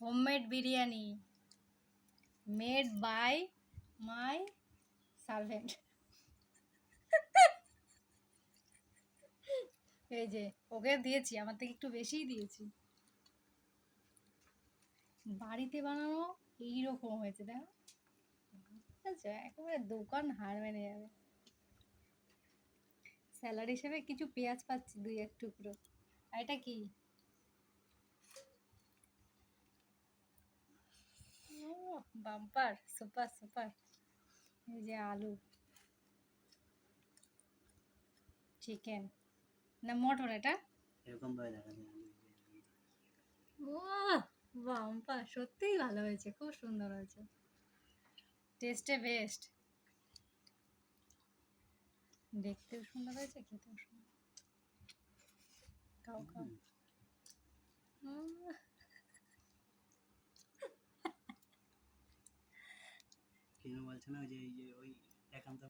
Homemade biryani made by my servant. এই যে ওকে দিয়েছি, আমার থেকে একটু বেশিই দিয়েছি। বাড়িতে বানানো এইরকম হয়েছে, দেখো। আচ্ছা, একেবারে দোকান হার মেনে যাবে। স্যালাড হিসেবে কিছু পেঁয়াজ পাচ্ছি, 2-1 টুকরো। আর এটা কি? ও বাম্পার, সুপার সুপার। এই যে আলু, চিকেন না মটন এটা? এরকম ভাবে দেখা যায়। ও বাম্পার, সত্যিই ভালো হয়েছে, খুব সুন্দর হয়েছে, টেস্টে বেস্ট। দেখতেও সুন্দর হয়েছে, খেতেও সুন্দর। খাও খাও। উম, কেন বলছে না ওই যে ওই একান্ত